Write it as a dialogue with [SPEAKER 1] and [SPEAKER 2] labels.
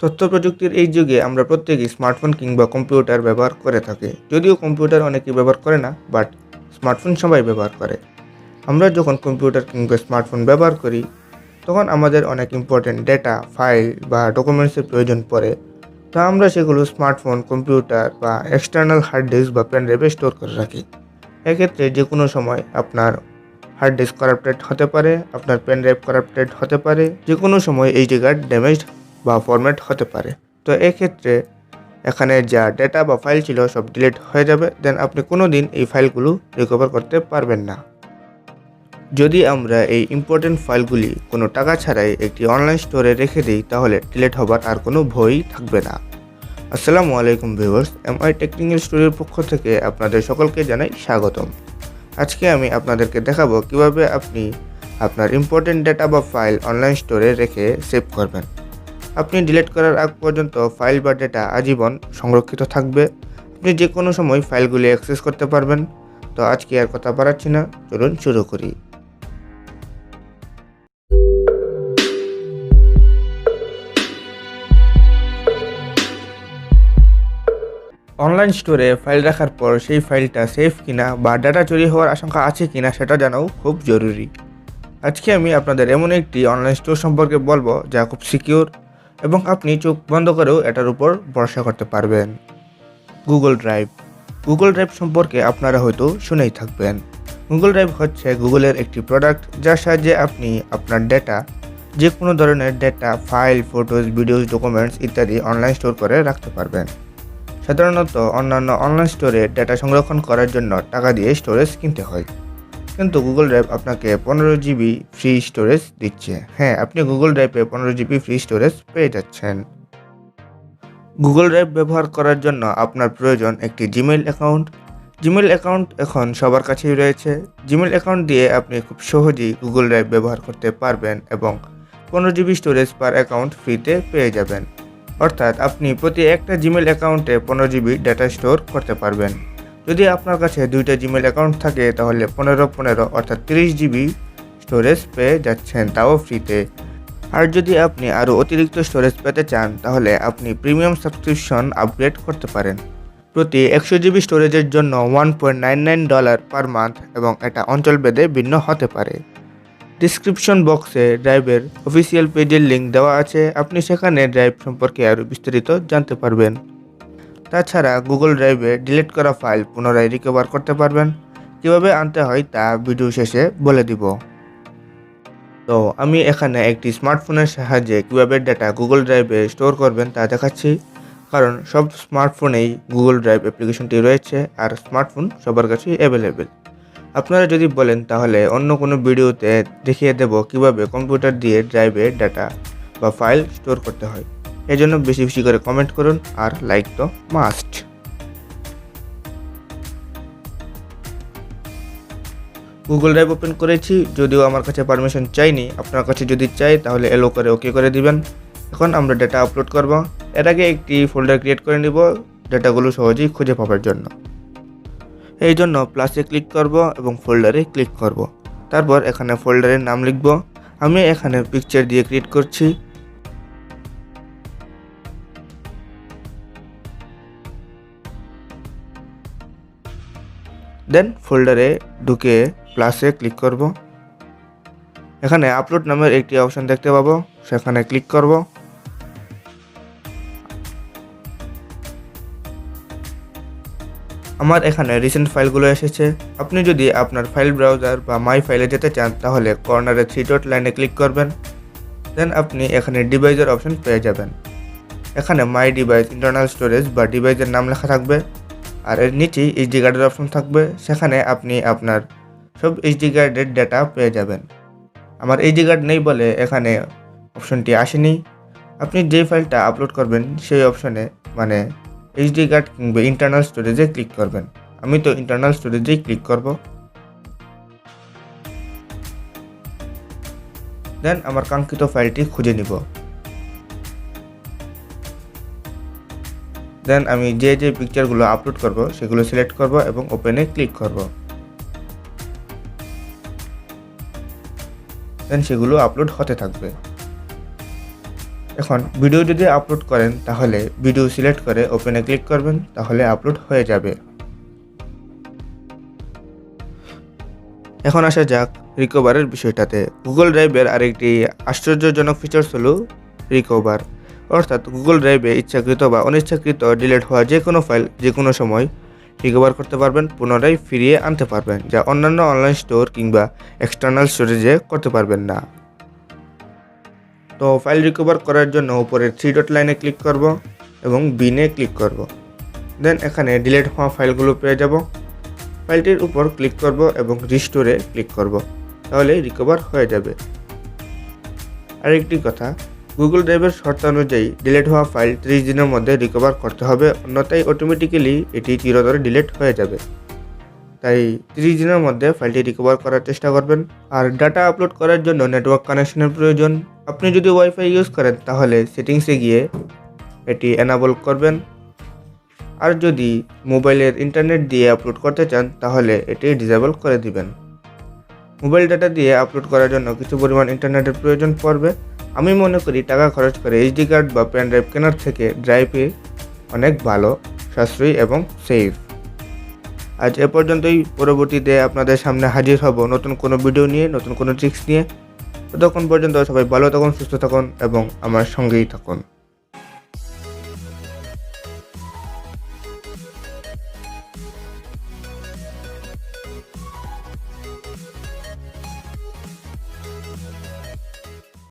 [SPEAKER 1] তথ্য প্রযুক্তির এই যুগে আমরা প্রত্যেকেই স্মার্টফোন কিংবা কম্পিউটার ব্যবহার করে থাকি। যদিও কম্পিউটার অনেকেই ব্যবহার করে না, বাট স্মার্টফোন সবাই ব্যবহার করে। আমরা যখন কম্পিউটার কিংবা স্মার্টফোন ব্যবহার করি, তখন আমাদের অনেক ইম্পর্টেন্ট ডেটা, ফাইল বা ডকুমেন্টসের প্রয়োজন পড়ে। তা আমরা সেগুলো স্মার্টফোন, কম্পিউটার বা এক্সটার্নাল হার্ড ডিস্ক বা পেন ড্রাইভে স্টোর করে রাখি। এক্ষেত্রে যে কোনো সময় আপনার হার্ড ডিস্ক কারাপ্টেড হতে পারে, আপনার পেন ড্রাইভ কারাপ্টেড হতে পারে, যে কোনো সময় এইচডি কার্ড ড্যামেজড বা ফরম্যাট হতে পারে। তো এক্ষেত্রে এখানে যা ডেটা বা ফাইল ছিল সব ডিলিট হয়ে যাবে, দেন আপনি কোনো দিন এই ফাইলগুলো রিকভার করতে পারবেন না। যদি আমরা এই ইম্পর্টেন্ট ফাইলগুলি কোনো টাকা ছাড়াই একটি অনলাইন স্টোরে রেখে দিই, তাহলে ডিলিট হবার আর কোনো ভয়ই থাকবে না। আসসালামু আলাইকুম ভিউয়ার্স, এমআই টেকনিক্যাল স্টোরির পক্ষ থেকে আপনাদের সকলকে জানাই স্বাগতম। আজকে আমি আপনাদেরকে দেখাবো কিভাবে আপনি আপনার ইম্পর্টেন্ট ডেটা বা ফাইল অনলাইন স্টোরে রেখে সেভ করবেন। আপনি ডিলিট করার আগ পর্যন্ত ফাইল বা ডেটা আজীবন সংরক্ষিত থাকবে। আপনি যে কোনো সময় ফাইলগুলি অ্যাক্সেস করতে পারবেন। তো আজকে আর কথা বাড়াচ্ছি না, চলুন শুরু করি। অনলাইন স্টোরে ফাইল রাখার পর সেই ফাইলটা সেফ কিনা বা ডাটা চুরি হওয়ার আশঙ্কা আছে কিনা সেটা জানাও খুব জরুরি। আজকে আমি আপনাদের এমন একটি অনলাইন স্টোর সম্পর্কে বলবো যা খুব সিকিউর এবং আপনি চোখ বন্ধ করেও এটার উপর ভরসা করতে পারবেন। Google drive. গুগল ড্রাইভ সম্পর্কে আপনারা হয়তো শুনেই থাকবেন। গুগল ড্রাইভ হচ্ছে গুগলের একটি প্রোডাক্ট যার সাহায্যে আপনি আপনার ডেটা, যে কোনো ধরনের data, file, photos, videos, documents ইত্যাদি অনলাইন স্টোর করে রাখতে পারবেন। সাধারণত অন্যান্য অনলাইন স্টোরে ডেটা সংরক্ষণ করার জন্য টাকা দিয়ে স্টোরেজ কিনতে হয়, কিন্তু গুগল ড্রাইভ আপনাকে 15 জিবি ফ্রি স্টোরেজ দিচ্ছে। হ্যাঁ, আপনি গুগল ড্রাইভে 15 জিবি ফ্রি স্টোরেজ পেয়ে যাচ্ছেন। গুগল ড্রাইভ ব্যবহার করার জন্য আপনার প্রয়োজন একটি জিমেইল অ্যাকাউন্ট। জিমেইল অ্যাকাউন্ট এখন সবার কাছেই রয়েছে। জিমেইল অ্যাকাউন্ট দিয়ে আপনি খুব সহজেই গুগল ড্রাইভ ব্যবহার করতে পারবেন এবং 15 জিবি স্টোরেজ পার অ্যাকাউন্ট ফ্রিতে পেয়ে যাবেন। অর্থাৎ আপনি প্রতি একটা জিমেইল অ্যাকাউন্টে 15 জিবি ডাটা স্টোর করতে পারবেন। যদি আপনার কাছে দুইটা জিমেইল অ্যাকাউন্ট থাকে তাহলে 15 অর্থাৎ 30 জিবি স্টোরেজ পেয়ে যাচ্ছেন, তাও ফ্রিতে। আর যদি আপনি আরও অতিরিক্ত স্টোরেজ পেতে চান তাহলে আপনি প্রিমিয়াম সাবস্ক্রিপশন আপগ্রেড করতে পারেন। প্রতি 100 জিবি স্টোরেজের জন্য $1.99 পার মান্থ এবং এটা অঞ্চলভেদে ভিন্ন হতে পারে। ডিসক্রিপশন বক্সে ড্রাইভের অফিসিয়াল পেজের লিঙ্ক দেওয়া আছে, আপনি সেখানে ড্রাইভ সম্পর্কে আরও বিস্তারিত জানতে পারবেন। তাছাড়া গুগল ড্রাইভে ডিলিট করা ফাইল পুনরায় রিকভার করতে পারবেন। কীভাবে আনতে হয় তা ভিডিও শেষে বলে দিব। তো আমি এখানে একটি স্মার্টফোনের সাহায্যে কীভাবে ডেটা গুগল ড্রাইভে স্টোর করবেন তা দেখাচ্ছি, কারণ সব স্মার্টফোনেই গুগল ড্রাইভ অ্যাপ্লিকেশনটি রয়েছে আর স্মার্টফোন সবার কাছেই অ্যাভেলেবেল। আপনারা যদি বলেন তাহলে অন্য কোনো ভিডিওতে দেখিয়ে দেব কিভাবে কম্পিউটার দিয়ে ড্রাইভে ডাটা বা ফাইল স্টোর করতে হয়। এজন্য বেশি বেশি করে কমেন্ট করুন আর লাইক তো মাস্ট। গুগল ড্রাইভ ওপেন করেছি, যদিও আমার কাছে পারমিশন চাইনি। আপনার কাছে যদি চাই তাহলে এলো করে ওকে করে দিবেন। এখন আমরা ডেটা আপলোড করব। এর আগে একটি ফোল্ডার ক্রিয়েট করে নিব ডেটাগুলো সহজেই খুঁজে পাওয়ার জন্য। এই জন্য প্লাসে ক্লিক করব এবং ফোল্ডারে ক্লিক করব। তারপর এখানে ফোল্ডারের নাম লিখব। আমি এখানে পিকচার দিয়ে ক্রিয়েট করছি। দেন ফোল্ডারে ঢুকে প্লাসে ক্লিক করব। এখানে আপলোড নামের একটি অপশন দেখতে পাবো, সেখানে ক্লিক করব। আমার এখানে রিসেন্ট ফাইলগুলো এসেছে। আপনি যদি আপনার ফাইল ব্রাউজার বা মাই ফাইলে যেতে চান তাহলে কর্নারে 3 ডট লাইনে ক্লিক করবেন। দেন আপনি এখানে ডিভাইসের অপশন পেয়ে যাবেন। এখানে মাই ডিভাইস, ইন্টারনাল স্টোরেজ বা ডিভাইসের নাম লেখা থাকবে আর এর নিচেই এইচডি কার্ডের অপশন থাকবে। সেখানে আপনি আপনার সব এইচডি কার্ডের ডেটা পেয়ে যাবেন। আমার এইচডি কার্ড নেই বলে এখানে অপশনটি আসেনি। আপনি যে ফাইলটা আপলোড করবেন সেই অপশনে মানে এইচডি কার্ড কিংবা ইন্টারনাল স্টোরেজে ক্লিক করবেন। আমি তো ইন্টারনাল স্টোরেজেই ক্লিক করব। দেন আমার কাঙ্ক্ষিত ফাইলটি খুঁজে নিব। দেন আমি যে পিকচারগুলো আপলোড করব সেগুলো সিলেক্ট করব এবং ওপেনে ক্লিক করব। দেন সেগুলো আপলোড হতে থাকবে। এখন ভিডিও যদি আপলোড করেন তাহলে ভিডিও সিলেক্ট করে ওপেনে ক্লিক করবেন, তাহলে আপলোড হয়ে যাবে। এখন আসা যাক রিকভারের বিষয়টাতে। গুগল ড্রাইভের আরেকটি আশ্চর্যজনক ফিচার্স হলো রিকভার, অর্থাৎ গুগল ড্রাইভে ইচ্ছাকৃত বা অনিচ্ছাকৃত ডিলিট হওয়া যে কোনো ফাইল যে কোনো সময় রিকভার করতে পারবেন, পুনরায় ফিরিয়ে আনতে পারবেন, যা অন্যান্য অনলাইন স্টোর কিংবা এক্সটার্নাল স্টোরেজে করতে পারবেন না। তো ফাইল রিকভার করার জন্য উপরের 3 ডট লাইনে ক্লিক করব এবং বিনে ক্লিক করব। দেন এখানে ডিলিট হওয়া ফাইলগুলো পেয়ে যাব। ফাইলটির উপর ক্লিক করব এবং রিস্টোরে ক্লিক করব, তাহলে রিকভার হয়ে যাবে। আরেকটি কথা, গুগল ড্রাইভের শর্তানুযায়ী ডিলিট হওয়া ফাইল 30 দিনের মধ্যে রিকভার করতে হবে, অন্যথায় অটোমেটিক্যালি এটি চিরতরে ডিলিট হয়ে যাবে। তাই 30 দিনের মধ্যে ফাইলটি রিকভার করার চেষ্টা করবেন। আর ডাটা আপলোড করার জন্য নেটওয়ার্ক কানেকশনের প্রয়োজন। আপনি যদি ওয়াইফাই ইউজ করেন তাহলে সেটিংসে গিয়ে এটি এনাবল করবেন, আর যদি মোবাইলের ইন্টারনেট দিয়ে আপলোড করতে চান তাহলে এটি ডিসেবল করে দিবেন। মোবাইল ডাটা দিয়ে আপলোড করার জন্য কিছু পরিমাণ ইন্টারনেটের প্রয়োজন পড়বে। আমি মনে করি টাকা খরচ করে এইচডি কার্ড বা পেন ড্রাইভ কেনার থেকে ড্রাইভে অনেক ভালো, সাশ্রয়ী এবং সেফ। আজ এ পর্যন্তই। পরবর্তীতে আপনাদের সামনে হাজির হব নতুন কোনো ভিডিও নিয়ে, নতুন কোনো ট্রিক্স নিয়ে। ততক্ষণ পর্যন্ত সবাই ভালো থাকুন, সুস্থ থাকুন এবং আমার সঙ্গেই থাকুন।